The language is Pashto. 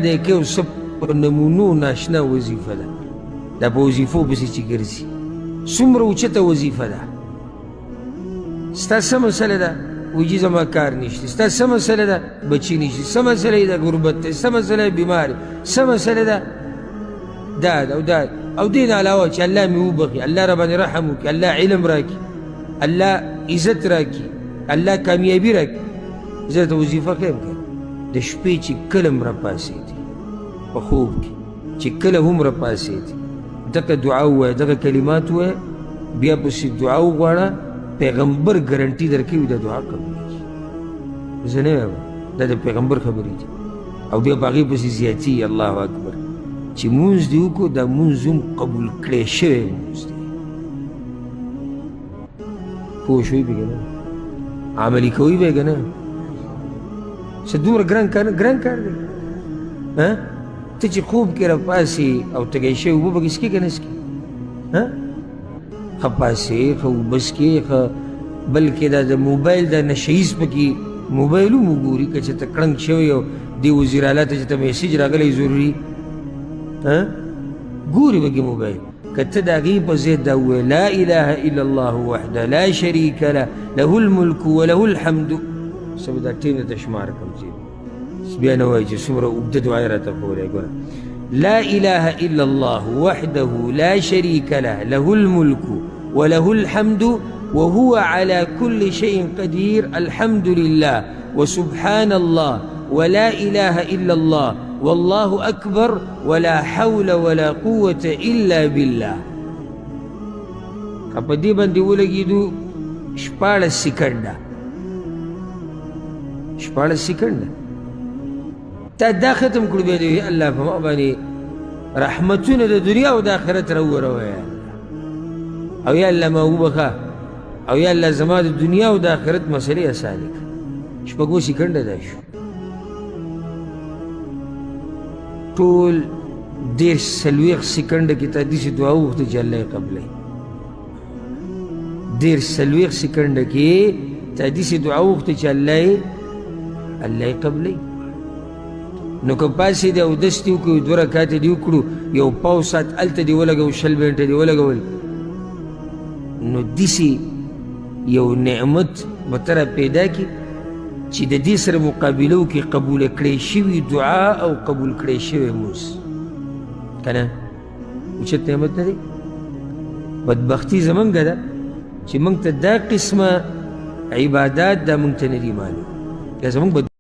د یو څه په نمونو ناشنا وظیفه ده. دا په وظیفو پسې چې ګرځي څومره اوچته وظیفه ده. ستا څه مسله ده؟ وایي زما کار نشته. ستا څه مسله ده؟ بچي نشته. څه مسله ده؟ غربت دی. څه مسله بیمار. څه مسله ده؟ دا او دا او دې نه علاوه چې الله مې وبخي، الله راباندې رحم وکړي، الله علم راکړي، الله عزت راکړي، الله کامیابي راکړي. زه ته وظیفه کوم که د شپې چې کله هم راپاڅېدې په خوب کې چې کله هم راپاڅېدې دغه دعا ووایه، دغه کلمات ووایه، بیا پسې دعا وغواړه. پیغمبر ګرنټي درکوي دا دعا قبلېږي. زه نه وایم، دا د پیغمبر خبرې دي. او بیا په هغې پسې زیاتي الله اکبر چې مونځ دې وکړو دا مونځ هم قبول کړی شوی مونځ دی. پوه شوي به که نه؟ عملي کوي به که نه؟ څه دومره ګران کار دی؟ ته چې خوب کې راپاسې او تږی شوی اوبه پکې څکې که نه څکې؟ ښه پاسې، ښه اوبه څکې، ښه بلکې دا د موبایل دا نشهیز پکې موبایل هم وګوري که چې ته کړنګ شوی او دې وزیر اعلی ته چې ته میسیج راغلی ضروري ګوري پکې موبایل. که ته د هغې په ضد دا ووایې لا اله الا الله وحده لا شریک له له الملک وله الحمد، څه به دا ټیم ته شمار کړم چې بیا نه وایي چې څومره اوږده دعا یې راته ښوولی. ګوره لا اله الا الله وحده لا شریک له له الملک وله الحمد وهو على كل شيء قدير الحمد لله وسبحان الله ولا إله إلا الله والله أكبر ولا حول ولا قوة إلا بالله. په دې باندې ولګېدو 14 سکنډه 14 سکنډه تا دا ختم کړو. بیا دې الله په ما باندې رحمتونه د دنیا او د آخرت راووروه یا الله، او یا الله ما وبخه، او یا الله زما د دنیا او د آخرت مسلې اسانې کړه. 14 سکنډه دا شو. ټول 40 سکنډه کې ته داسې دعا وغوښته چې الله یې قبلوي. 40 سکنډه کې ته داسې دعا وغوښته چې الله یې قبلوي. نو که پاسېدې اودس دې وکړو، 2 رکعاته دې وکړو، یو پاو ساعت هلته دې ولګول، 20 منټه دې ولګول، نو داسې یو نعمت به ته را پیدا کړي چې د دې سره مقابله وکړي قبوله کړی شوي دعا او قبول کړی شوی مونځ. که نه اوچت نعمت نه دی؟ بدبختي زمونږ ده چې مونږ ته دا قسمه عبادات دا مونږ ته نه دي معلوم. دا زمونږ